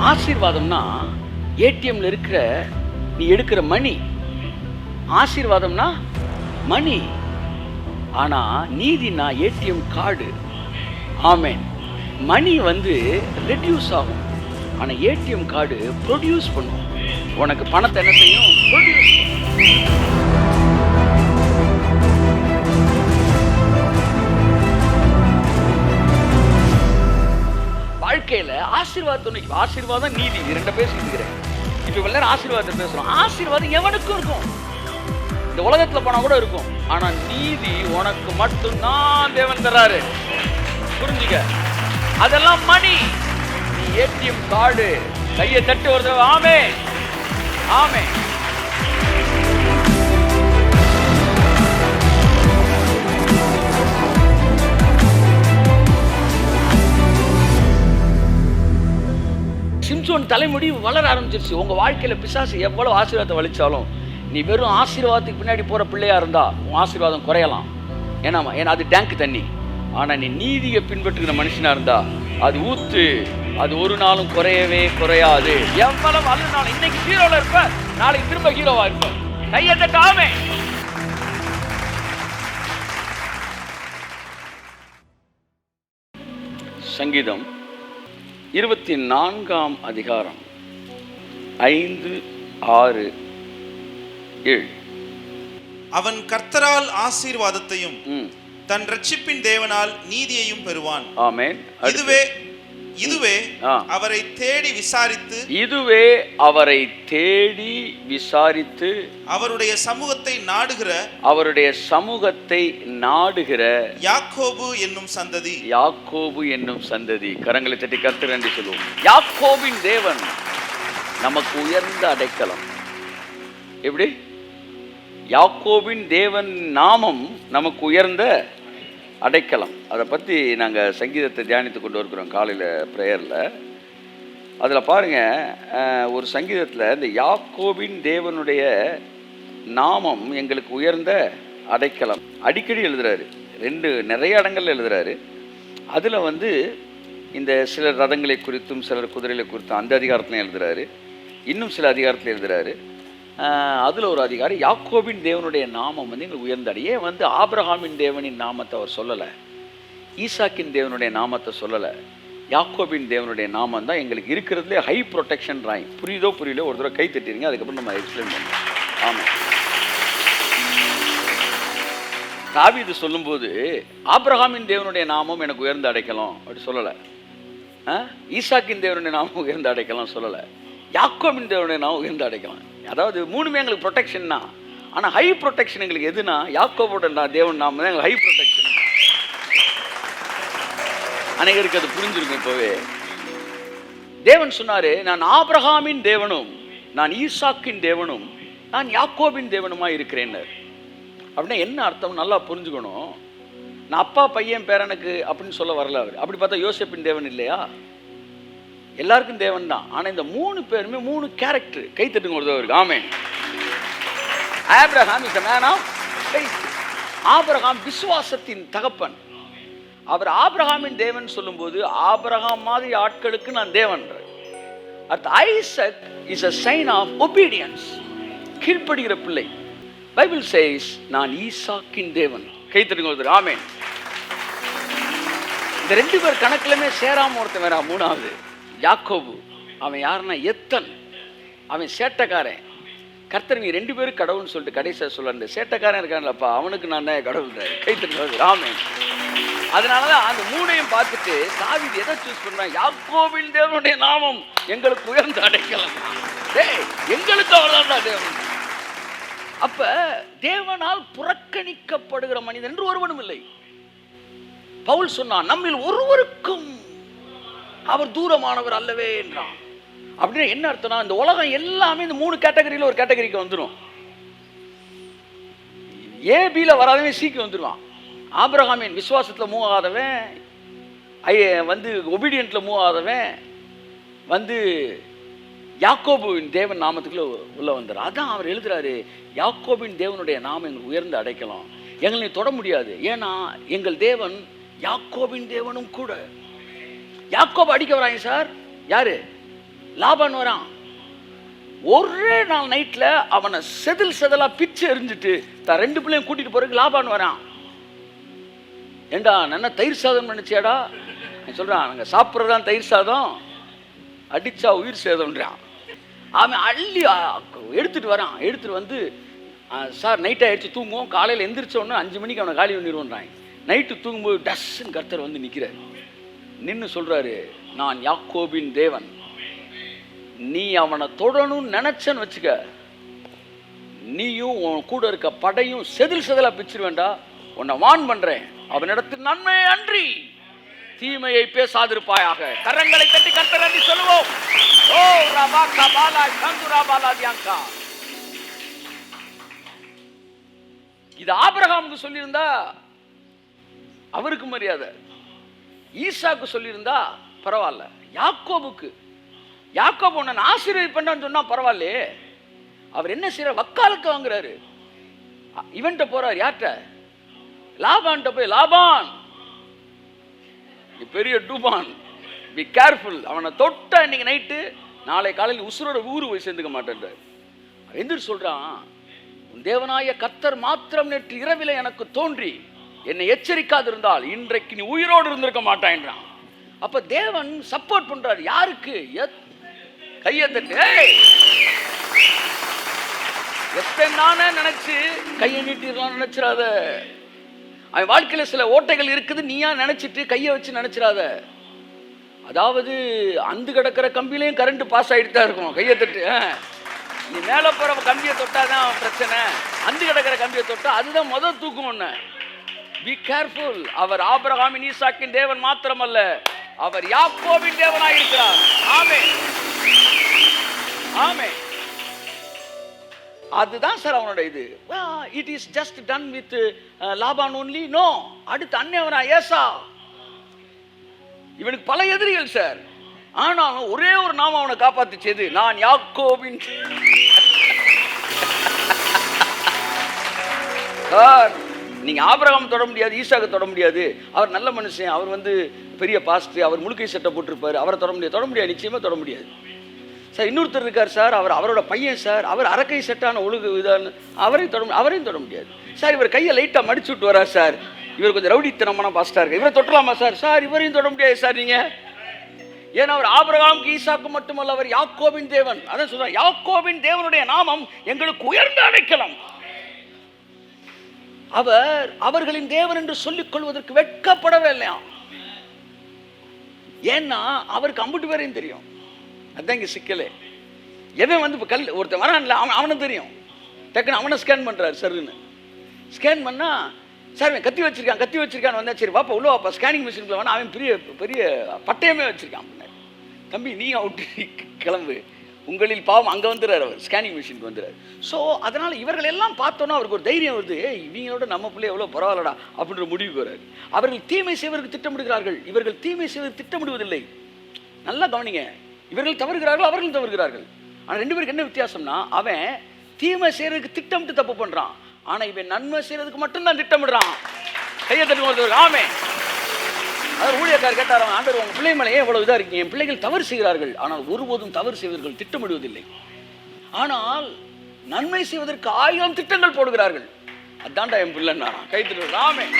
ஆசீர்வாதம்னா ஏடிஎம்ல இருக்கிற நீ எடுக்கிற மணி. ஆசீர்வாதம்னா மணி. ஆனா நீதினா ஏடிஎம் கார்டு. ஆமென். மணி ரெடியூஸ் ஆகும், ஆனா ஏடிஎம் கார்டு ப்ரொடியூஸ் பண்ணும். உனக்கு பணத்தை என்ன செய்யும்? ப்ரொடியூஸ் பண்ணும். வாழ்க்கையில ஆசீர்வாதம் நீதி இரண்டு பேசிக்கிறேன். இப்ப எல்லாரும் ஆசீர்வாதத்தை பேசுறோம். ஆசீர்வாதம் எவனுக்கும் இருக்கும், இந்த உலகத்துல போனா கூட இருக்கும். ஆனா நீதி உனக்கு மட்டும்தான் தேவன் தராரு. புரிஞ்சுக்க. அதெல்லாம் மணி. நீ ஏடிஎம் கார்டு. கையை தட்டி ஒரு தடவை ஆமே ஆமே. சிம்சோன் தலைமுடி வளர ஆரம்பிச்சிருச்சு. உங்க வாழ்க்கையில பிசாசு எவ்வளவு ஆசீர்வாதத்தை வலிச்சாலும் நீ வெறும் ஆசீர்வாதத்துக்கு பின்னாடி போற பிள்ளையா இருந்தா உன் ஆசீர்வாதம் குறையலாம். ஏன்னா அது டேங்க் தண்ணி. ஆனா நீ நீதியை பின்பற்றுகிற மனுஷனா இருந்தா அது ஊத்து, அது ஒரு நாளும் குறையவே குறையாது. எவ்வளவு அழுனாலும் இன்னைக்கு ஹீரோல இருப்ப, நாளைக்கு திரும்ப ஹீரோவா இருப்ப. கையை தட்டாமே. சங்கீதம் 24 அதிகாரம் 5, 6, 7. அவன் கர்த்தரால் ஆசீர்வாதத்தையும் தன் ரட்சிப்பின் தேவனால் நீதியையும் பெறுவான். ஆமென். இதுவே அவரை தேடி விசாரித்து, அவருடைய சமூகத்தை நாடுகிற யாக்கோபு என்னும் சந்ததி. கரங்களை தட்டி கர்த்தர் என்று சொல்லுவோம். யாக்கோபின் தேவன் நமக்கு உயர்ந்த அடைக்கலம். எப்படி? யாக்கோபின் தேவன் நாமம் நமக்கு உயர்ந்த அடைக்கலம். அதை பற்றி நாங்கள் சங்கீதத்தை தியானித்து கொண்டு வருகிறோம் காலையில் ப்ரேயரில். அதில் பாருங்கள், ஒரு சங்கீதத்தில் இந்த யாக்கோபின் தேவனுடைய நாமம் எங்களுக்கு உயர்ந்த அடைக்கலம் அடிக்கடி எழுதுறாரு. நிறைய இடங்கள்ல எழுதுறாரு. அதில் இந்த சிலர் ரதங்களை குறித்தும் சிலர் குதிரைகளை குறித்தும் அந்த அதிகாரத்துலையும் எழுதுறாரு. இன்னும் சில அதிகாரத்தில் எழுதுறாரு. அதில் ஒரு அதிகாரி யாக்கோபின் தேவனுடைய நாமம் எங்களுக்கு உயர்ந்தாரு. ஏன் ஆபிரகாமின் தேவனின் நாமத்தை அவர் சொல்லலை, ஈசாக்கின் தேவனுடைய நாமத்தை சொல்லலை. யாக்கோபின் தேவனுடைய நாமம் தான் எங்களுக்கு இருக்கிறதுலே ஹை ப்ரொடெக்ஷன் ராய். புரியுதோ புரியல, ஒரு தடவை கை தட்டிடுங்க, அதுக்கப்புறம் நம்ம எக்ஸ்பிளைன் பண்ணுவோம். ஆமாம். தாவீது சொல்லும்போது ஆபிரகாமின் தேவனுடைய நாமம் எனக்கு உயர்ந்து அடைக்கலாம் அப்படி சொல்லலை. ஈசாக்கின் தேவனுடைய நாமம் உயர்ந்து அடைக்கலாம் சொல்லலை. யாக்கோபின் தேவனுடைய நாமம் உயர்ந்து அடைக்கலாம். அதாவது மூணுமே எங்களுக்கு ப்ரொடெக்ஷன் தான். ஆனால் ஹை ப்ரொடெக்ஷன் எங்களுக்கு எதுனா யாக்கோபோட தேவன் நாம தான் எங்களுக்கு ஹை ப்ரொடெக்ஷன். அனைவருக்கு அது புரிஞ்சிருக்கும். இப்போவே தேவன் சொன்னாரு, நான் ஆபிரகாமின் தேவனும் நான் ஈசாக்கின் தேவனும் நான் யாக்கோபின் தேவனுமா இருக்கிறேன். அப்படின்னா என்ன அர்த்தம் நல்லா புரிஞ்சுக்கணும். நான் அப்பா பையன் பேரனுக்கு அப்படின்னு சொல்ல வரல அவர். அப்படி பார்த்தா யோசேப்பின் தேவன் இல்லையா? எல்லாருக்கும் தேவன் தான். ஆனால் இந்த 3 பேருமே 3 கேரக்டர். கை தட்டுங்க ஒருத்தவருக்கு. Amen. Abraham is a man of faith. Abraham விசுவாசத்தின் தகப்பன். அவர் ஆபிரகாமின் தேவன் சொல்லும்போது ஆபிரகாம் மாதிரி ஆட்களுக்கு நான் தேவன். அடுத்து Isaac is a sign of obedience. கீழ்ப்படுகிற பிள்ளை. பைபிள் says நான் ஈசாக்கின் தேவன். கை தட்டுங்க ஒருத்தர். ஆமென். இந்த 2 பேர் கணக்கிலுமே சேராம ஒருத்தன் வேற. 3வது யாக்கோபு. அவன் யாருன்னா எத்தன். அவன் சேட்டக்காரன். கர்த்தர் நீ 2 பேரும் கடவுள்னு சொல்லிட்டு கடைசியாக சொல்ல, இந்த சேட்டக்காரன் இருக்கான்லப்பா அவனுக்கு நான் தான் கடவுள். கை தட்டுங்க. ஆமென். அதனாலதான் அந்த 3ஐயும் பார்த்துட்டு தாவீது எதை சூஸ் பண்றான்? யாக்கோபின் தேவனுடைய நாமம் எங்களுக்கு உயர்ந்து அடைக்கலாம். எங்களுக்கு அவர்தான் தேவன். அப்ப தேவனால் புறக்கணிக்கப்படுகிற மனிதன் என்று ஒருவனும் இல்லை. பவுல் சொன்னான், நம்மில் ஒருவருக்கும் அவர் தூரமானவர் அல்லவே என்றான். அப்படின்னா என்ன அர்த்தம்னா, இந்த உலகம் எல்லாமே இந்த 3 கேட்டகரியில் ஒரு கேட்டகரிக்கு வந்துடும். ஏபியில் வராதவன் சிக்கு வந்துடுவான். ஆபிரகாமின் விசுவாசத்தில் மூவ் ஆகாதவன், ஒபீடியன்ட்ல மூவ் ஆகாதவன் யாக்கோபின் தேவன் நாமத்துக்குள்ள உள்ள வந்தார். அதான் அவர் எழுதுறாரு, யாக்கோபின் தேவனுடைய நாமம் எங்களுக்கு உயர்ந்து அடைக்கலாம். எங்களை தொட முடியாது. ஏன்னா எங்கள் தேவன் யாக்கோபின் தேவனும் கூட. யாக்கோபு அடிக்க வராங்க சார். யாரு? லாபான் வரான். ஒரே நாள் நைட்ல அவனை செதிலா பிச்சு எரிஞ்சிட்டு தான் 2 பிள்ளையும் கூட்டிட்டு போறதுக்கு லாபான் வரான். ஏண்டா என்ன தயிர் சாதம் நினைச்சியாடா? சொல்றான், நாங்க சாப்பிட்றதான் தயிர் சாதம், அடிச்சா உயிர் சேதம்ன்றான். அவன் அள்ளி எடுத்துட்டு வரான். எடுத்துட்டு வந்து, சார் நைட் ஆயிடுச்சு தூங்குவோம், காலையில் எந்திரிச்ச உடனே 5 மணிக்கு அவனை காலி பண்ணிடுவோன்றான். நைட்டு தூங்கும்போது டஸ்ன்னு கர்த்தர் வந்து நிற்கிறார். நின்று சொல்றாரு, நான் யாக்கோபின் தேவன், நீ அவனை தொடணும்னு நினைச்சன்னு வச்சுக்க, நீயும் உன் கூட இருக்க படையும் செதிலா பிச்சிருவேண்டா. உன்னை வான் பண்றேன், அவனிடத்தில் நன்மை அன்றி தீமையை பேசாதிருப்பாயாக. கரங்களை தட்டி கர்த்தர் நன்றி சொல்லுவோம். ஓ ரபா கபாலா கந்துரா பாலா தியாங்கா. இது ஆபிரகாமுக்கு சொல்லியிருந்தா அவருக்கு மரியாதை, ஈசாக்கு சொல்லியிருந்தா பரவாயில்ல, யாக்கோபு உன்னை ஆசீர்வதிப்பேன்னு சொன்னா பரவாயில்லையே. அவர் என்ன செய்யற, வக்காலத்து வாங்குறாரு. இவன்ட்ட போறாரு, யார்கிட்ட? லாபான்ட்ட போய், லாபான் பெரிய டூபான், பி கேர்ஃபுல், அவனை தொட்ட இன்னைக்கு நைட்டு நாளை காலையில் உசுரோட ஊரு போய் சேர்ந்துக்க மாட்டேன்றார். எந்திரி சொல்றான், உன் தேவனாய கர்த்தர் மாத்திரம் நேற்று இரவில எனக்கு தோன்றி என்னை எச்சரிக்காதிருந்தால் இன்றைக்கு நீ உயிரோடு இருந்திருக்க மாட்டான்றான். அப்ப தேவன் சப்போர்ட் பண்றாரு. யாருக்கு? கையை தட்டு. எத்தனை நினைச்சு கையை நீட்டிடலாம் நினைச்சிடாத. அவன் வாழ்க்கையில சில ஓட்டைகள் இருக்குது, நீயா நினைச்சிட்டு கையை வச்சு நினைச்சிடாத. அதாவது அந்து கிடக்கிற கம்பியிலையும் கரண்ட் பாஸ் ஆகிட்டு தான் இருக்கும். கையை தட்டு. நீ மேல போற கம்பியை தொட்டாதான் பிரச்சனை, அந்து கிடக்கிற கம்பியை தொட்டா அதுதான் முதல் தூக்கும். ஒண்ணு பி கேர்ஃபுல். அவர் ஆபிரகாமின் ஈசாக்கின் தேவன் மாத்திரமல்ல, அவர் யாக்கோபின் தேவனாய் இருக்கிறார். ஆமென், ஆமென். அதுதான் சார் அவனோட இது. It is just done with Laban only. No, அடுத்து அண்ணவனா ஏசா. இவனுக்கு பல எதிரிகள் சார், ஆனாலும் ஒரே ஒரு நாம அவனை காப்பாத்திச்சது, நான் யாக்கோபின். சார் நீங்க ஆபிரகாம் தொட முடியாது, ஈசாக்கு தொட முடியாது. அவர் நல்ல மனுஷன், அவர் வந்து பெரிய பாஸ்டர், அவர் முழுக்கை சட்டை போட்டிருப்பாரு, அவரை தொட முடியாது, நிச்சயமா தொட முடியாது. சார் இன்னொருத்தர் இருக்கார் சார், அவரோட பையன் சார், அவர் அரக்கை செட்டான ஒழுங்கு இதான, அவரையும் தொட முடியாது. சார் இவர் கையை லைட்டாக மடிச்சு விட்டு வரார் சார், இவர் கொஞ்சம் ரவுடித்தனமான பாஸ்டா இருக்கு, இவரை தொட்டலாமா சார்? சார் இவரையும் தொட முடியாது சார் நீங்க. ஏன்னா அவர் ஆபிரகாமுக்கு ஈசாக்கு மட்டுமல்ல, அவர் யாக்கோபின் தேவன். அதான் சொல்றார், யாக்கோபின் தேவனுடைய நாமம் எங்களுக்கு உயர்ந்த அடைக்கலம். அவர் அவர்களின் தேவன் என்று சொல்லிக் கொள்வதற்கு வெட்கப்படவே இல்லையா. ஏன்னா அவருக்கு அம்புட்டு பேரையும் தெரியும். அதுதான் இங்கே சிக்கலே. எவன் வந்து இப்போ ஒருத்தன் வரான்ல, அவனும் தெரியும். டக்குன்னு அவனை ஸ்கேன் பண்ணுறாரு. சருன்னு ஸ்கேன் பண்ணால், சார் அவன் கத்தி வச்சிருக்கான்னு வந்தா, சரி வாப்பா உள்ள வாப்பா, ஸ்கேனிங் மிஷினுக்குள்ள வேணா, அவன் பெரிய பெரிய பட்டயமே வச்சிருக்கான். தம்பி நீ அவுட்டு கிளம்பு, உங்களில் பாவம். அங்கே வந்துடுறாரு அவர், ஸ்கேனிங் மிஷினுக்கு வந்துடுறாரு. ஸோ அதனால் இவர்கள் எல்லாம் பார்த்தோன்னா அவருக்கு ஒரு தைரியம் வருது, இவங்களோட நம்ம பிள்ளை எவ்வளோ பரவாயில்லடா அப்படின்ற முடிவுக்கு வராரு. அவர்கள் தீமை செய்வதற்கு திட்டமிடுகிறார்கள், இவர்கள் தீமை செய்வதற்கு திட்டமிடுவதில்லை. நல்லா கவனிங்க, இவர்கள் தவறுகிறார்கள், அவர்களும் தவறுகிறார்கள். ஆனால் 2 பேருக்கு என்ன வித்தியாசம்னா, அவன் தீமை செய்யறதுக்கு திட்டமிட்டு தப்பு பண்றான், ஆனா இவன் நன்மை செய்யறதுக்கு மட்டும்தான் திட்டமிடுறான். கையை தட்டு. ஆமென். அவர் ஊழியக்காரர் கேட்டார், ஆண்டவர் உங்க பிள்ளை மேலே எவ்வளவு இதா இருக்கீங்க? என் பிள்ளைகள் தவறு செய்கிறார்கள், ஆனால் ஒருபோதும் தவறு செய்வர்கள் திட்டமிடுவதில்லை, ஆனால் நன்மை செய்வதற்கு 1000 திட்டங்கள் போடுகிறார்கள். அதான்டா என் பிள்ளைன்னா. கை தட்டு. ஆமென்.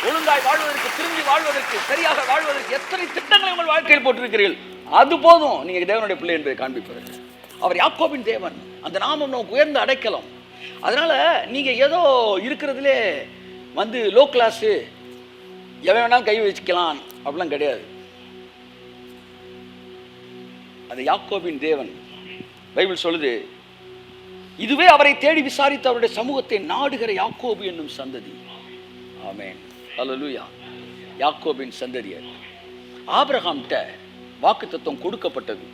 ஒழுங்காய் வாழ்வதற்கு, திரும்பி வாழ்வதற்கு, சரியாக வாழ்வதற்கு எத்தனை திட்டங்களை உங்கள் வாழ்க்கையில் போட்டிருக்கிறீர்கள், அது போதும் நீங்க தேவனுடைய பிள்ளை என்பதை காண்பிப்பதற்கு. அவர் யாக்கோபின் தேவன், அந்த நாமம் நமக்கு உயர்ந்த அடைக்கலம். அதனால நீங்க ஏதோ இருக்கிறதுலே வந்து லோ கிளாஸ், எவன் வேணாலும் கை வச்சுக்கலாம் அப்படிலாம் கிடையாது. அது யாக்கோபின் தேவன். பைபிள் சொல்லுது, இதுவே அவரை தேடி விசாரித்து அவருடைய சமூகத்தை நாடுகிற யாக்கோபு என்னும் சந்ததி. ஆமென், அல்லேலூயா. யாக்கோபின் சந்ததியர். ஆபிரகாம்கிட்ட வாக்குத்தத்தம் கொடுக்கப்பட்டது,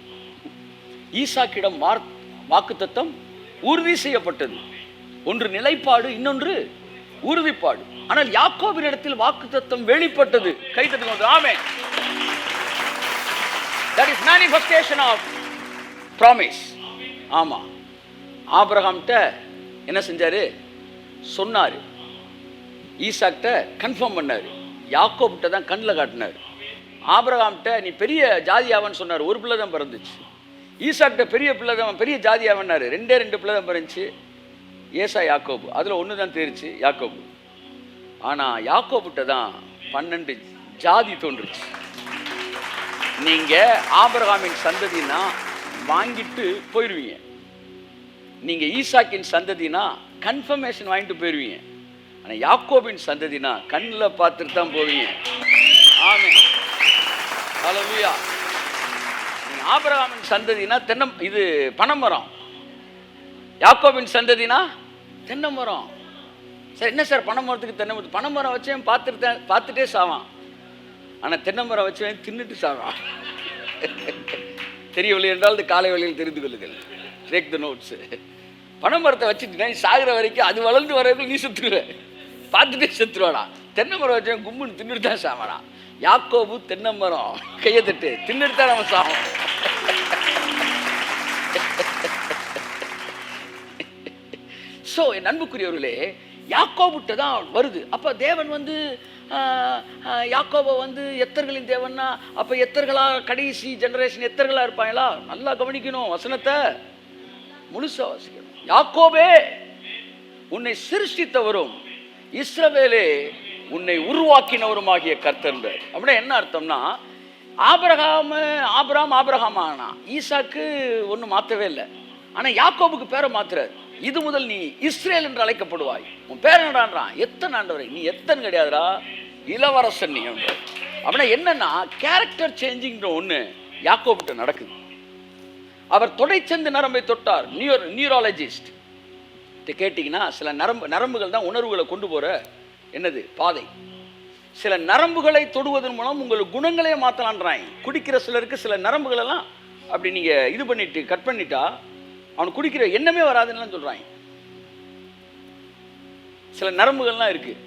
ஈசாக்கிடம் வாக்குத்தத்தம் உறுதி செய்யப்பட்டது. ஒன்று நிலைப்பாடு, இன்னொன்று உறுதிப்பாடு. ஆனால் யாக்கோபின் இடத்தில் வாக்குத்தத்தம் வெளிப்பட்டது. கை தட்டுங்க. ஆமென். That is manifestation of promise. ஆமா, ஆபிரகாம்கிட்ட என்ன செஞ்சாரு? சொன்னாரு. ஈசாக்கிட்ட கன்ஃபார்ம் பண்ணாரு. யாக்கோபிட்ட தான் கண்ணில் காட்டினார். ஆபிரகாம்கிட்ட நீ பெரிய ஜாதியாவன்னு சொன்னார். ஒரு பிள்ளை தான் பிறந்துச்சு. ஈசாக்கிட்ட பெரிய பிள்ளை தான், பெரிய ஜாதியாக வேணாரு. 2 பிள்ளை தான் பிறந்துச்சு, ஏசா யாக்கோபு. அதில் ஒன்று தான் தெரிச்சு, யாக்கோபு. ஆனால் யாக்கோபுட்ட தான் 12 ஜாதி தோன்றுச்சு. நீங்கள் ஆபிரகாமின் சந்ததினா வாங்கிட்டு போயிடுவீங்க, நீங்கள் ஈசாக்கின் சந்ததினா கன்ஃபர்மேஷன் வாங்கிட்டு போயிடுவீங்க. ஆனால் யாக்கோபின் சந்ததினா கண்ணில் பார்த்துட்டு தான் போவீங்க. ஆமென், ஹல்லேலூயா. நீங்கள் ஆபிரகாமின் சந்ததினா இது பனைமரம், யாக்கோபின் சந்ததினா தென்னை மரம். சார் என்ன சார் பனைமரத்துக்கு தென்னை மரம்? பனைமரம் வச்சேன் பார்த்துட்டே சாவான், ஆனால் தென்னை மரம் வச்சவன் தின்னுட்டு சாவான். தெரியவில்லை என்றால் இது காலை வழியில் தெரிந்து கொள்ளுங்கள். Take the notes. பனைமரத்தை வச்சுட்டு நீ சாகிற வரைக்கும் அது வளர்ந்து வரைக்கும் நீ செத்துருவ, பார்த்துட்டே செத்துருவாடா. தென்னை மரம் வச்சவன் கும்முன்னு தின்னுட்டு தான் சாவானா. யாக்கோபு தென்னை மரம், கையை தட்டு, தின்னுட்டு தான் நம்ம சாவோம். ஸோ என் அன்புக்குரியவர்களே, யாக்கோபுட்ட தான் வருது. அப்போ தேவன் வந்து யாக்கோபை வந்து எத்தர்களின் தேவன்னா, அப்போ எத்தர்களாக கடைசி ஜெனரேஷன் எத்தர்களாக இருப்பாங்களா? நல்லா கவனிக்கணும், வசனத்தை முழுசா வாசிக்கணும். யாக்கோபே உன்னை சிருஷ்டித்தவரும் இஸ்ரவேலே உன்னை உருவாக்கினவருமாகிய கர்த்தர். அப்படின்னா என்ன அர்த்தம்னா, ஆபிரகாம் ஆனா ஈசாக்கு ஒன்றும் மாற்றவே இல்லை, ஆனால் யாக்கோபுக்கு பேரை மாத்துறாரு. இது முதல் நீ இஸ்ரேல் என்று அழைக்கப்படுவாய். உன் பேர் என்னடான்றான்? எத்தனை ஆண்டவரை? நீ எத்தனை கிடையாதுடா, இளவரசன் நீ. அப்படின்னா என்னன்னா, கேரக்டர் சேஞ்சிங்கிற ஒன்று யாக்கோபுட்ட நடக்குது. அவர் தொடைச்சந்து நரம்பை தொட்டார். நியூராலஜிஸ்ட் கேட்டிங்கன்னா, சில நரம்புகள் தான் உணர்வுகளை கொண்டு போகிற என்னது பாதை. சில நரம்புகளை தொடுவதன் மூலம் உங்கள் குணங்களே மாற்றலான்றாங்க. குடிக்கிற சிலருக்கு சில நரம்புகளெல்லாம் அப்படி நீங்கள் இது பண்ணிட்டு கட் பண்ணிட்டா அவனுக்கு குடிக்கிற எண்ணமே வராதுன்னு சொல்கிறாங்க. சில நரம்புகள்லாம் இருக்குது,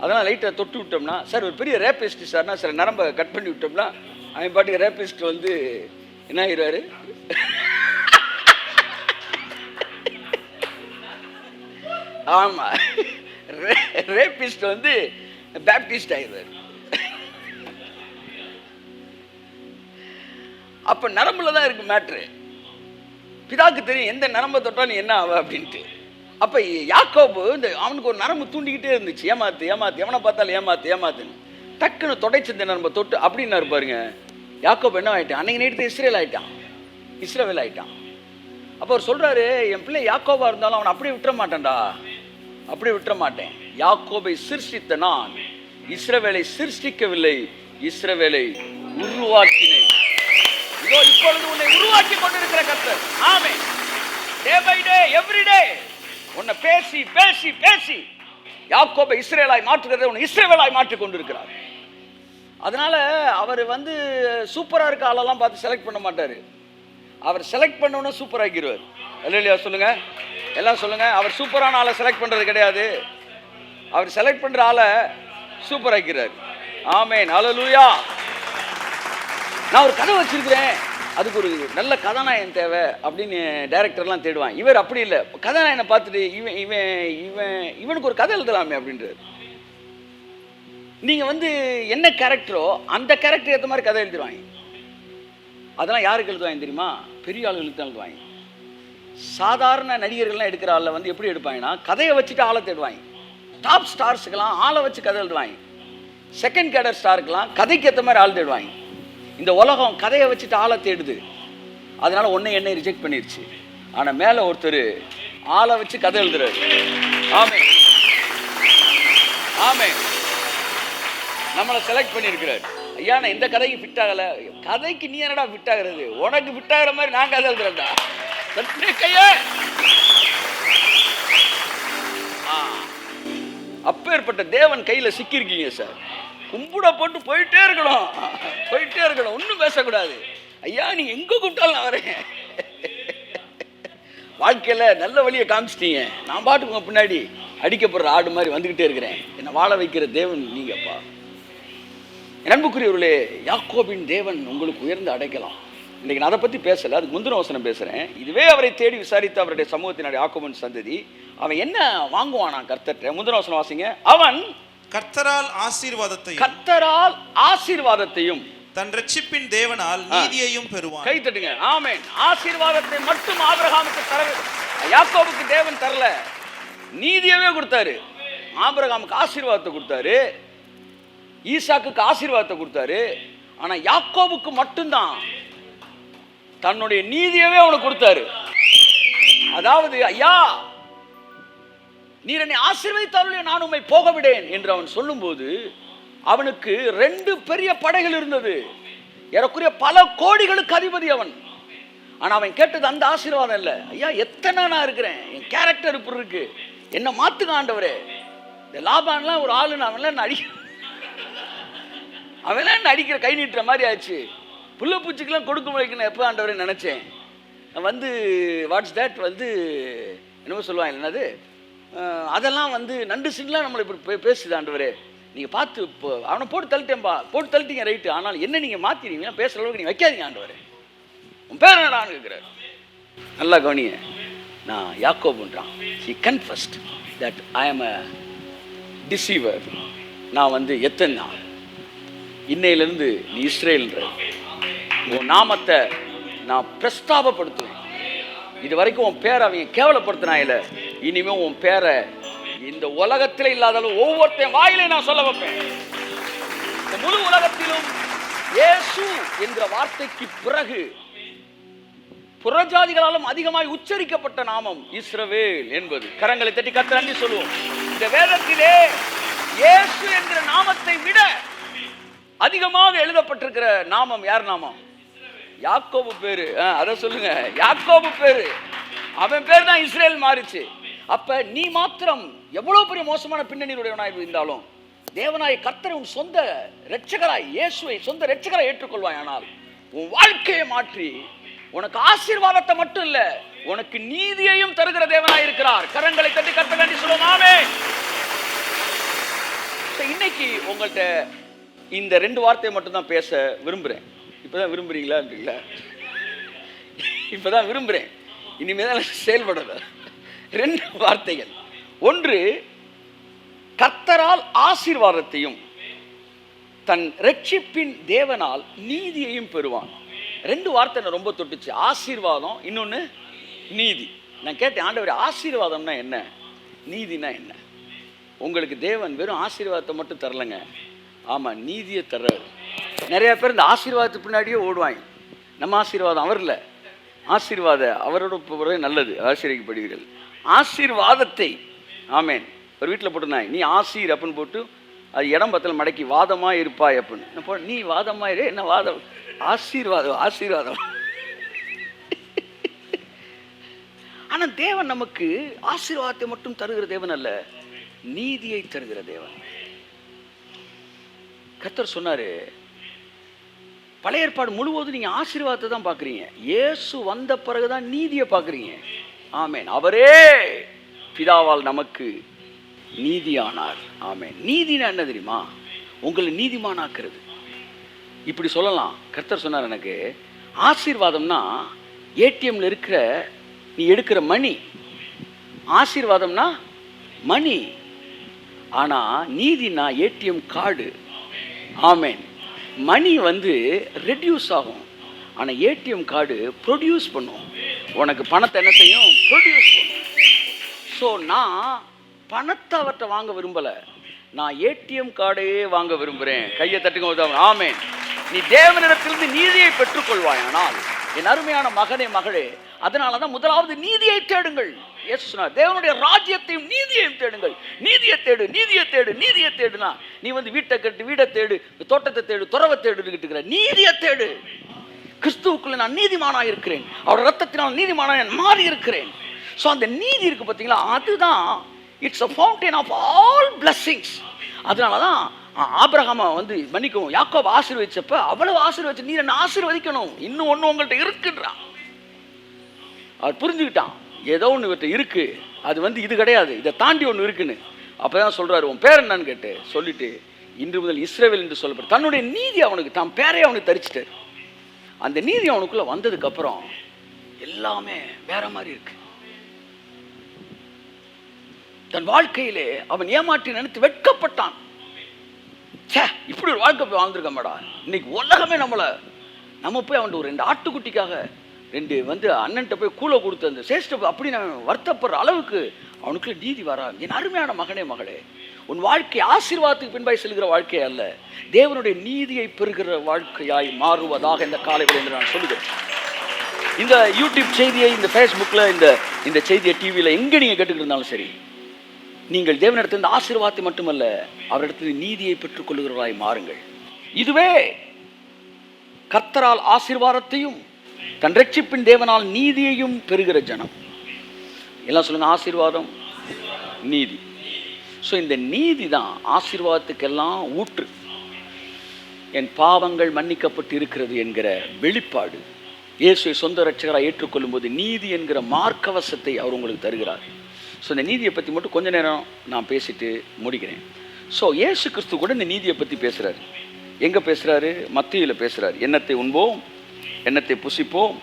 அதெல்லாம் லைட்டாக தொட்டு விட்டோம்னா, சார் ஒரு பெரிய ரேபிஸ்ட் சார்னா சில நரம்பை கட் பண்ணி விட்டோம்னா அவன் பாட்டுக்கு ரேபிஸ்ட் வந்து என்ன ஆயிடுவார்? ஆமாம், ரேபிஸ்ட் வந்து பேப்டிஸ்ட் ஆயிடுவார். அப்போ நரம்புல தான் இருக்கு மேட்ரு. பிதாக்கு தெரியும் எந்த நரம்பை தொட்டா நீ என்ன ஆவ அப்படின்ட்டு. அப்போ யாக்கோபு இந்த அவனுக்கு ஒரு நரம்பு தூண்டிக்கிட்டே இருந்துச்சு, ஏமாத்து ஏமாத்து, எவனை பார்த்தாலும் ஏமாத்து ஏமாத்துன்னு. டக்குன்னு தொடைச்சந்த நரம்பை தொட்டு அப்படின்னு இருப்பாருங்க. யாக்கோபு என்ன ஆகிட்டான்? அன்னைக்கு நேரத்தை இஸ்ரேல் ஆகிட்டான். அப்போ அவர் சொல்கிறாரு, என் பிள்ளை யாக்கோபா இருந்தாலும் அவனை அப்படியே விட்டுற மாட்டேன்டா, அப்படியே விட்டுற மாட்டேன். யாக்கோபை சிருஷ்டித்த நான் இஸ்ரவேலை சிருஷ்டிக்கவில்லை, இஸ்ரவேலை உருவாக்கினேன். இதோ இப்பொழுது உன்னை உருவாக்கி கொண்டிருக்கிற கர்த்தர். ஆமென். Day by day, every day உன்னை பேசி பேசி பேசி யாக்கோபை இஸ்ரேலாய் மாற்றுகிறதை உன்னை இஸ்ரவேலாய் மாற்றிக் கொண்டிருக்கிறார். அதனால அவர் வந்து சூப்பராக இருக்க ஆளெல்லாம் பார்த்து செலக்ட் பண்ண மாட்டார். அவர் செலக்ட் பண்ணோன்னு சூப்பர் ஆக்கிடுவார். இல்லையா? சொல்லுங்க, எல்லாம் சொல்லுங்க. அவர் சூப்பரான ஆளை செலக்ட் பண்ணுறது கிடையாது, அவர் செலக்ட் பண்ணுற ஆளை சூப்பர் ஆக்கிறார். ஆமென், ஹல்லேலூயா. நான் ஒரு கதை வச்சிருக்கிறேன், அதுக்கு ஒரு நல்ல கதாநாயகன் தேவை அப்படின்னு டைரக்டர்லாம் தேடுவான். இவர் அப்படி இல்லை, கதாநாயகனை பார்த்துட்டு இவனுக்கு ஒரு கதை எழுதலாமே அப்படின்றார். நீங்கள் வந்து என்ன கேரக்டரோ அந்த கேரக்டர் ஏற்ற மாதிரி கதை எழுதிடுவாங்க. அதெல்லாம் யாருக்கு எழுதுவாங்க தெரியுமா? பெரிய ஆளுகளுக்கு தான் எழுதுவாங்க. சாதாரண நடிகர்கள்லாம் எடுக்கிற ஆளில் வந்து எப்படி எடுப்பாங்கன்னா, கதையை வச்சுட்டு ஆளை தேடுவாங்க. டாப் ஸ்டார்ஸுக்கெல்லாம் ஆளை வச்சு கதை எழுதுவாங்க. செகண்ட் கேடர் ஸ்டாருக்கெல்லாம் கதைக்கு ஏற்ற மாதிரி ஆள் தேடுவாங்க. இந்த உலகம் கதையை வச்சுட்டு ஆளை தேடுது, அதனால என்னை ரிஜெக்ட் பண்ணிருச்சு. ஆனால் மேலே ஒருத்தர் ஆளை வச்சு கதை எழுதுறாரு. ஆமென், ஆமென். நம்மளை செலக்ட் பண்ணியிருக்கிறார். ஐயா நான் இந்த கதைக்கு ஃபிட் ஆகலை. கதைக்கு நீ என்னடா ஃபிட் ஆகிறது? உனக்கு ஃபிட் ஆகிற மாதிரி நான் கதை எழுதுறேன்டா. அப்பேற்பட்ட தேவன் கையில் சிக்கியிருக்கீங்க சார். கும்பிட போட்டு போயிட்டே இருக்கணும், ஒன்றும் பேசக்கூடாது. ஐயா நீ எங்கே கூப்பிட்டாலும் நான் வரேன். வாழ்க்கையில் நல்ல வழியை காமிச்சிட்டீங்க, நான் பாட்டுக்கு உங்கள் பின்னாடி அடிக்கப்படுற ஆடு மாதிரி வந்துக்கிட்டே இருக்கிறேன். என்னை வாழ வைக்கிற தேவன் நீங்கப்பா. அன்புக்குரியவர்களே, யாக்கோபின் தேவன் உங்களுக்கு உயர்ந்து அடைக்கலாம். இன்றைக்கி நான் அதை பற்றி பேசலை, அதுக்கு முந்தின வசனம் பேசுகிறேன். இதுவே அவரை தேடி விசாரித்து அவருடைய சமூகத்தினுடைய யாக்கோபின் சந்ததி அவன் என்ன வாங்குவானா கர்த்தர்ட்ட? முந்தின வசனம் வாசிங்க. அவன் கர்த்தரால் ஆசீர்வாதத்தையும் தன் ரட்சிப்பின் தேவனால் நீதியையும் பெறுவான். கை தட்டுங்க. ஆமென். ஆசீர்வாதத்தை மட்டும் ஆபிரகாமுக்கு தர, யாக்கோபுக்கு தேவன் தரல, நீதியவே கொடுத்தாரு. ஆபிரகாமுக்கு ஆசீர்வாதத்தை கொடுத்தாரு, ஈசாக்குக்கு ஆசீர்வாதத்தை கொடுத்தாரு. ஆனா யாக்கோபுக்கு மட்டும்தான் தன்னுடைய நீதியவே அவனுக்கு கொடுத்தாரு. அதாவது, ஐயா நீர் என்னை ஆசீர்வதித்தாலும் நான் உம்மை போக விடேன் என்று அவன் சொல்லும்போது அவனுக்கு 2 பெரிய படைகள் இருந்தது. ஏறக்குறைய பல கோடிகளுக்கு அதிபதி அவன். ஆனா அவன் கேட்டது அந்த ஆசீர்வாதம் இல்லை. ஐயா எத்தனை நான் இருக்கிறேன், என் கேரக்டர் இப்படி இருக்கு, என்ன மாத்துங்க ஆண்டவரே. இந்த லாபான்லாம் ஒரு ஆளு, அவன்லாம் அடிக்கிற கை நீட்டுற மாதிரி ஆச்சு. புள்ள பூச்சிக்கெல்லாம் கொடுக்க முடிக்கணும் எப்போ ஆண்டவரே நினைச்சேன். வந்து வாட்ஸ் தேட் வந்து என்னமோ சொல்லுவாங்க, என்னது அதெல்லாம் வந்து நண்டு சின்லாம் நம்மளை இப்படி பேசுது ஆண்டவரே. நீங்கள் பார்த்து இப்போ அவனை போட்டு தள்ளிட்டேன்பா, போட்டு தள்ளிட்டீங்க ரைட்டு, ஆனால் என்ன நீங்கள் மாற்றினீங்க, பேசுகிற அளவுக்கு நீங்கள் வைக்காதீங்க ஆண்டவரே. உன் பேர் என்னடான்னு கேட்குறாரு. நல்லா கவனிய, நான் யாக்கோபுன்றான். ஹி கன்ஃபஸ்ட் தட் ஐ ஆம் அ டிசீவர். நான் வந்து எத்தனை இன்னையிலேருந்து நீ இஸ்ரேல்ன்ற உன் நாமத்தை நான் பிரஸ்தாபப்படுத்துவேன். இது வரைக்கும் உன் பேரை அவங்க கேவலப்படுத்தினாயில, இனிமே உன் பேரை இந்த உலகத்தில் இல்லாதாலும் ஒவ்வொருத்தையும் வாயிலே நான் சொல்ல வைப்பேன். இந்த முழு உலகத்திலும் இயேசு என்ற வார்த்தைக்கு பிறகு புறஜாதிகளாலும் அதிகமாய் உச்சரிக்கப்பட்ட நாமம் இஸ்ரவேல் என்பது. கரங்களை தட்டி கர்த்தர் நன்றி சொல்லுவோம். இந்த வேதத்திலே இயேசு என்ற நாமத்தை விட அதிகமாக எழுதப்பட்டிருக்கிற நாமம் யார் நாமம்? யாக்கோபு பேரு. அதை சொல்லுங்க, யாக்கோபு பேரு. அவன் பேர் தான் இஸ்ரேல் மாறிச்சு. அப்ப நீ மாத்திரம் எவ்வளவு பெரிய மோசமான பின்னணியுடையவனாய் இருந்தாலும் தேவனாய் கர்த்தரை உன் சொந்த இரட்சகராய், இயேசுவை சொந்த இரட்சகராய் ஏற்றுக்கொள்வாய். ஆனால் உன் வாழ்க்கையை மாற்றி உனக்கு ஆசீர்வாதத்தை மட்டும் இல்ல, உனக்கு நீதியையும் தருகிற தேவனாய் இருக்கிறார். கரங்களை தட்டி கர்த்தர் நன்றி சொல்லுவோம். ஆமென். இன்னைக்கு உங்கள்கிட்ட இந்த 2 வார்த்தையை மட்டும் தான் பேச விரும்புகிறேன். இப்போதான் விரும்புகிறீங்களா? இப்போதான் விரும்புகிறேன், இனிமேதான் செயல்படுறது. 2 வார்த்தைகள். ஒன்று, கர்த்தரால் ஆசீர்வாதத்தையும் தன் ரட்சிப்பின் தேவனால் நீதியையும் பெறுவான். 2 வார்த்தை ரொம்ப தொட்டுச்சு. ஆசீர்வாதம், இன்னொன்று நீதி. நான் கேட்டேன், ஆண்டவரே ஆசீர்வாதம்னா என்ன, நீதினா என்ன? உங்களுக்கு தேவன் வெறும் ஆசீர்வாதத்தை மட்டும் தரலைங்க, ஆமாம் நீதியை தர்றாரு. நிறைய பேர் இந்த ஆசீர்வாதத்துக்கு பின்னாடியே ஓடுவாங்க. நம்ம ஆசீர்வாதம் அவர் இல்லை, ஆசீர்வாத அவரோட போகிறதே நல்லது, ஆசீர்வதிக்கப்படுவீர்கள். ஆசீர்வாதத்தை ஆமேன் ஒரு வீட்டில் போட்டுருந்தாங்க, நீ ஆசீர் அப்படின்னு போட்டு அது இடம் பத்தல மடக்கி வாதமாக இருப்பாய் அப்படின்னு. நீ வாதமாக இரு, என்ன வாதம்? ஆசீர்வாதம், ஆசீர்வாதம். ஆனால் தேவன் நமக்கு ஆசீர்வாதத்தை மட்டும் தருகிற தேவன் அல்ல, நீதியை தருகிற தேவன். கர்த்தர் சொன்னாரு, பழைய ஏற்பாடு முழுவதும் நீங்க ஆசீர்வாதத்தை தான் பார்க்குறீங்க, இயேசு வந்த பிறகுதான் நீதியை பார்க்குறீங்க. ஆமேன். அவரே பிதாவால் நமக்கு நீதியானார். ஆமேன். நீதினா என்ன தெரியுமா? உங்களை நீதிமானாக்குறது. இப்படி சொல்லலாம். கர்த்தர் சொன்னார் எனக்கு, ஆசீர்வாதம்னா ஏடிஎம்ல இருக்கிற நீ எடுக்கிற மணி, ஆசீர்வாதம்னா மணி. ஆனா நீதினா ஏடிஎம் கார்டு. ஆமேன். மணி வந்து ரெடியூஸ் ஆகும், ஆனால் ஏடிஎம் கார்டு ப்ரொடியூஸ் பண்ணும். உனக்கு பணத்தை என்ன செய்யும்? ப்ரொடியூஸ் பண்ணும். ஸோ நான் பணத்தை அவர்கிட்ட வாங்க விரும்பலை, நான் ஏடிஎம் கார்டையே வாங்க விரும்புகிறேன். கையை தட்டுங்க. ஆமேன். நீ தேவனிடத்திலிருந்து நீதியை பெற்றுக்கொள்வாய். ஆனால் என் அருமையான மகனே மகளே, அதனால தான் முதலாவது நீதியை தேடுங்கள். இயேசு சொன்னார், தேவனுடைய ராஜ்யத்தையும் நீதியையும் தேடுங்கள். நீதியை தேடு, நீதியை தேடு, நீதியை தேடுனா நீ வந்து வீட்டை கட்டு, வீடை தேடு, தோட்டத்தை தேடு, துறவை தேடுகிட்டு நீதியை தேடு. கிறிஸ்துவுக்குள்ள நான் நீதிமானாக இருக்கிறேன், அவருடைய ரத்தத்தினால் நீதிமானாக மாறி இருக்கிறேன். ஸோ அந்த நீதி இருக்கு பார்த்தீங்களா, அதுதான் it's a fountain of all blessings. அதனால தான் ஆபிரகாமை வந்து மன்னிக்கவும் யாக்கோபு ஆசீர்வதிச்சப்ப அவ்வளவு ஆசீர்வதிச்சு, நீ என்ன ஆசீர்வதிக்கணும், இன்னும் ஒன்று உங்கள்கிட்ட இருக்குன்றான். அவர் புரிஞ்சுக்கிட்டான், ஏதோ ஒன்று இவர்கிட்ட இருக்கு, அது வந்து இது கிடையாது, இதை தாண்டி ஒன்று இருக்குன்னு. அப்போதான் சொல்றாரு, உன் பேர் என்னன்னு கேட்டு சொல்லிட்டு, இன்று முதல் இஸ்ரவேல் என்று சொல்லப்படும் தன்னுடைய நீதி அவனுக்கு, தான் பேரே அவனுக்கு தரிச்சிட்டாரு. அந்த நீதி அவனுக்குள்ள வந்ததுக்கு அப்புறம் எல்லாமே வேற மாதிரி இருக்கு. தன் வாழ்க்கையிலே அவன் ஏமாற்றி நினைத்து வெட்கப்பட்டான். சே இப்படி ஒரு வாழ்க்கை போய் வாழ்ந்துருக்க மேடா, இன்னைக்கு உலகமே நம்ம போய் அவன் ஒரு 2 ஆட்டுக்குட்டிக்காக 2 வந்து அண்ணன்ட்ட போய் கூலை கொடுத்து அந்த சேஷ்ட அப்படி நான் வருத்தப்படுற அளவுக்கு அவனுக்குள்ள நீதி வரா. என் அருமையான மகனே மகளே, உன் வாழ்க்கை ஆசீர்வாதத்துக்கு பின்பாய் செல்கிற வாழ்க்கை அல்ல, தேவனுடைய நீதியை பெறுகிற வாழ்க்கையாய் மாறுவதாக இந்த காலையில் என்று நான் சொல்லுகிறேன். இந்த யூடியூப் செய்தியை, இந்த ஃபேஸ்புக்கில் இந்த செய்தியை டிவியில் எங்கே நீங்கள் கேட்டுக்கிட்டு இருந்தாலும் சரி, நீங்கள் தேவனிடத்திலிருந்து ஆசீர்வாதத்தை மட்டுமல்ல, அவரிடத்தில் நீதியை பெற்றுக்கொள்கிறவர்களாய் மாறுங்கள். இதுவே கர்த்தரால் ஆசீர்வாதத்தையும் தன் ரட்சிப்பின் தேவனால் நீதியையும் பெறுகிற ஜனம். எல்லாம் சொல்லுங்க, ஆசீர்வாதம், நீதி. ஸோ இந்த நீதி தான் ஆசீர்வாதத்துக்கெல்லாம் ஊற்று. என் பாவங்கள் மன்னிக்கப்பட்டு இருக்கிறது என்கிற வெளிப்பாடு இயேசுவை சொந்த ரட்சகராக ஏற்றுக்கொள்ளும் போது நீதி என்கிற மார்க்கவசத்தை அவர் உங்களுக்கு தருகிறார். ஸோ இந்த நீதியை பற்றி மட்டும் கொஞ்ச நேரம் நான் பேசிட்டு முடிக்கிறேன். ஸோ இயேசு கிறிஸ்து கூட இந்த நீதியை பற்றி பேசுகிறார். எங்கே பேசுகிறாரு? மத்தேயுவில் பேசுகிறார். எண்ணத்தை உண்போம், எண்ணத்தை புசிப்போம்,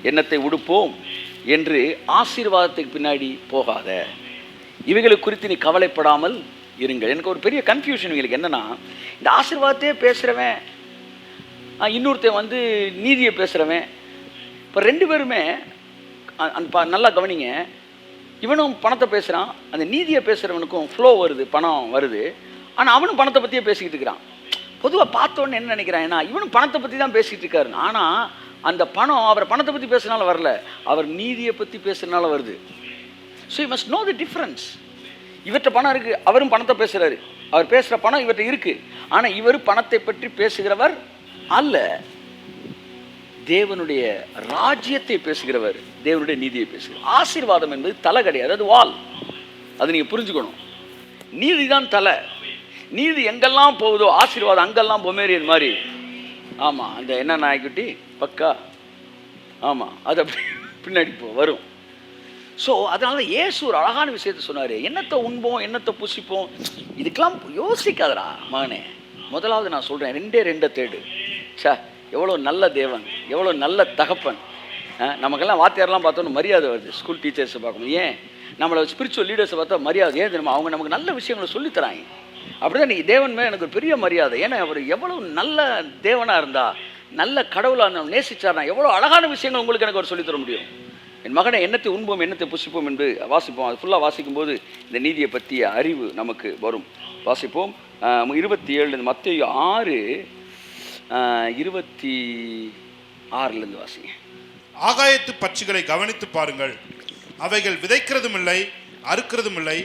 எண்ணத்தை உடுப்போம் என்று ஆசீர்வாதத்துக்கு பின்னாடி போகாத, இவைகளை குறித்து நீ கவலைப்படாமல் இருங்கள். எனக்கு ஒரு பெரிய கன்ஃபியூஷன் இவங்களுக்கு என்னென்னா, இந்த ஆசீர்வாதத்தையே பேசுகிறவன் இன்னொருத்தன் வந்து நீதியை பேசுகிறவன், இப்போ 2 பேருமே நல்லா கவனிங்க, இவனும் பணத்தை பேசுகிறான், அந்த நீதியை பேசுகிறவனுக்கும் ஃப்ளோ வருது, பணம் வருது, ஆனால் அவனும் பணத்தை பற்றியே பேசிக்கிட்டு இருக்கிறான். பொதுவாக பார்த்தோன்னு என்ன நினைக்கிறான், இவனும் பணத்தை பற்றி தான் பேசிகிட்டு இருக்காரு, ஆனால் அந்த பணம் அவர் பணத்தை பற்றி பேசுனால வரல, அவர் நீதியை பற்றி பேசுறதுனால வருது. So you must know the difference. இவர்கிட்ட பணம் இருக்குது, அவரும் பணத்தை பேசுகிறாரு, அவர் பேசுகிற பணம் இவர்கிட்ட இருக்குது, ஆனால் இவர் பணத்தை பற்றி பேசுகிறவர் அல்ல, தேவனுடைய ராஜ்யத்தை பேசுகிறவர், தேவனுடைய நீதியை பேசுகிறார். ஆசீர்வாதம் என்பது தலை கிடையாது, அது வால். அது நீங்கள் புரிஞ்சுக்கணும். நீதி தான் தலை. நீதி எங்கெல்லாம் போகுதோ ஆசீர்வாதம் அங்கெல்லாம் பொமேரியன் மாதிரி. ஆமாம், அந்த என்ன நாய்க்குட்டி பக்கா, ஆமாம், அது அப்படி பின்னாடி வரும். ஸோ அதனால இயேசு ஒரு அழகான விஷயத்தை சொன்னார். எண்ணத்தை உண்போம், எண்ணத்தை புசிப்போம், இதுக்கெல்லாம் யோசிக்காதடா மகனே. முதலாவது நான் சொல்கிறேன், 2 தேடு. சே, எவ்வளோ நல்ல தேவன், எவ்வளோ நல்ல தகப்பன். நமக்கெல்லாம் வாத்தியாரெலாம் பார்த்தோன்னு மரியாதை வருது. ஸ்கூல் டீச்சர்ஸை பார்க்கணும், ஏன் நம்மளை ஸ்பிரிச்சுவல் லீடர்ஸை பார்த்தா மரியாதை, ஏன் தெரியுமா? அவங்க நமக்கு நல்ல விஷயங்களை சொல்லித்தராங்க. அப்படி தான் நீங்கள் தேவன் மேலே எனக்கு ஒரு பெரிய மரியாதை. ஏன்னா அவர் எவ்வளோ நல்ல தேவனாக இருந்தா, நல்ல கடவுளாக இருந்தால் நேசிச்சார்னா எவ்வளோ அழகான விஷயங்கள் உங்களுக்கு எனக்கு அவர் சொல்லித்தர முடியும். என் மகனை எண்ணத்தை உண்போம், எண்ணத்தை புசிப்போம் என்று வாசிப்போம். அது ஃபுல்லாக வாசிக்கும்போது இந்த நீதியை பற்றிய அறிவு நமக்கு வரும். வாசிப்போம். 27 மத்தேயு 6:26 வாசிங்க. ஆகாயத்து பட்சிகளை கவனித்து பாருங்கள், அவைகள் விதைக்கிறதும் இல்லை, அறுக்கிறதும் இல்லை,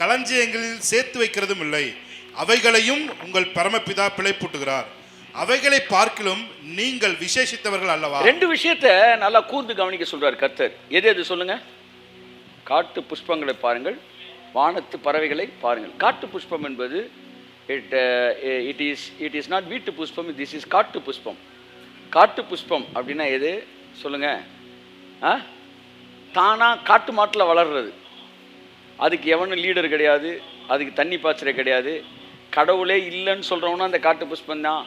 களஞ்சியங்களில் சேர்த்து வைக்கிறதும் இல்லை, அவைகளையும் உங்கள் பரமபிதா பிழைப்பூட்டுகிறார். அவைகளை பார்க்கிலும் நீங்கள் விசேஷித்தவர்கள் அல்லவா? 2 விஷயத்தை நல்லா கூர்ந்து கவனிக்க சொல்றார் கர்த்தர். எது சொல்லுங்க? காட்டு புஷ்பங்களை பாருங்கள், வானத்து பறவைகளை பாருங்கள். காட்டு புஷ்பம் என்பது இட் இஸ் நாட் வீட்டு புஷ்பம், திஸ் இஸ் காட்டு புஷ்பம். காட்டு புஷ்பம் அப்படின்னா எது சொல்லுங்க? தானா காட்டு மாட்டில் வளர்றது. அதுக்கு எவனும் லீடர் கிடையாது, அதுக்கு தண்ணி பாய்ச்சற கிடையாது. கடவுளே இல்லைன்னு சொல்கிறவனும் அந்த காட்டு புஷ்பம் தான்.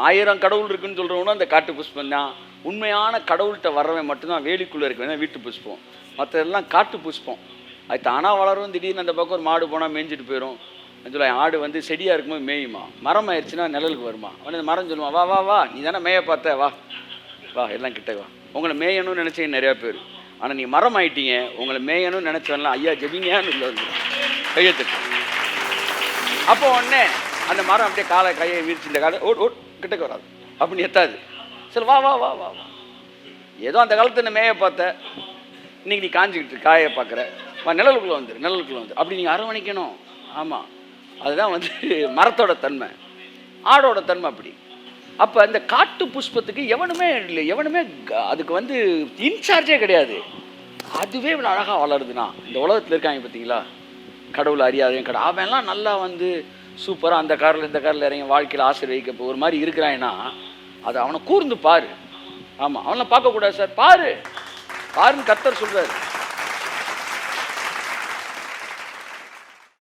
1000 கடவுள் இருக்குன்னு சொல்கிறவனும் அந்த காட்டு புஷ்பம் தான். உண்மையான கடவுள்கிட்ட வர்றவன் மட்டும்தான் வேலிக்குள்ளே இருக்கவன் வீட்டு புஷ்பம். மற்றதெல்லாம் காட்டு புஷ்பம். அது தானாக வளரும். திடீர்னு அந்த பக்கம் ஒரு மாடு போனால் மேய்ஞ்சிட்டு போயிடும். சொல்ல ஆடு வந்து செடியாக இருக்கும்போது மேயுமா, மரம் ஆயிடுச்சுன்னா நிழலுக்கு வருமா. அவன் அந்த மரம் சொல்லுவான், வா வா வா, நீ தானே மேய பார்த்த, வா வா எல்லாம் கிட்ட வா. உங்களை மேயணும்னு நினச்சிங்க நிறையா பேர், ஆனால் நீங்கள் மரம் ஆயிட்டீங்க. உங்களை மேயணும்னு நினச்சவன்லாம் ஐயா ஜெபிங்கன்னு இல்லை கையெழுத்து. அப்போ உடனே அந்த மரம் அப்படியே கையை விரிச்சு இந்த காலை ஓட் கிட்டக்க வராது, அப்படின்னு எத்தாது. சரி வா வா வா வா வா. ஏதோ அந்த காலத்தில் என்ன மேய பார்த்த, இன்னைக்கு நீ காஞ்சிக்கிட்டு காயை பார்க்குற, வா நிழலுக்குள்ளே வந்து அப்படி நீங்கள் அரவணைக்கணும். ஆமாம், அதுதான் வந்து மரத்தோட தன்மை, ஆடோட தன்மை அப்படி. அப்போ இந்த காட்டு புஷ்பத்துக்கு எவனுமே இல்லை, எவனுமே அதுக்கு வந்து இன்சார்ஜே கிடையாது. அதுவே இவ்வளோ அழகாக வளருதுன்னா இந்த உலகத்தில் இருக்காங்க பார்த்தீங்களா, கடவுள் அறியாதையும் அவன்லாம் நல்லா வந்து சூப்பராக அந்த காரில் இந்த காரில் இறங்கி வாழ்க்கையில் ஆசீர்வதிக்க ஒரு மாதிரி இருக்கிறான்னா அது அவனை கூர்ந்து பாரு. ஆமாம், அவனை பார்க்கக்கூடாது சார், பாருன்னு கர்த்தர் சொல்கிறாரு.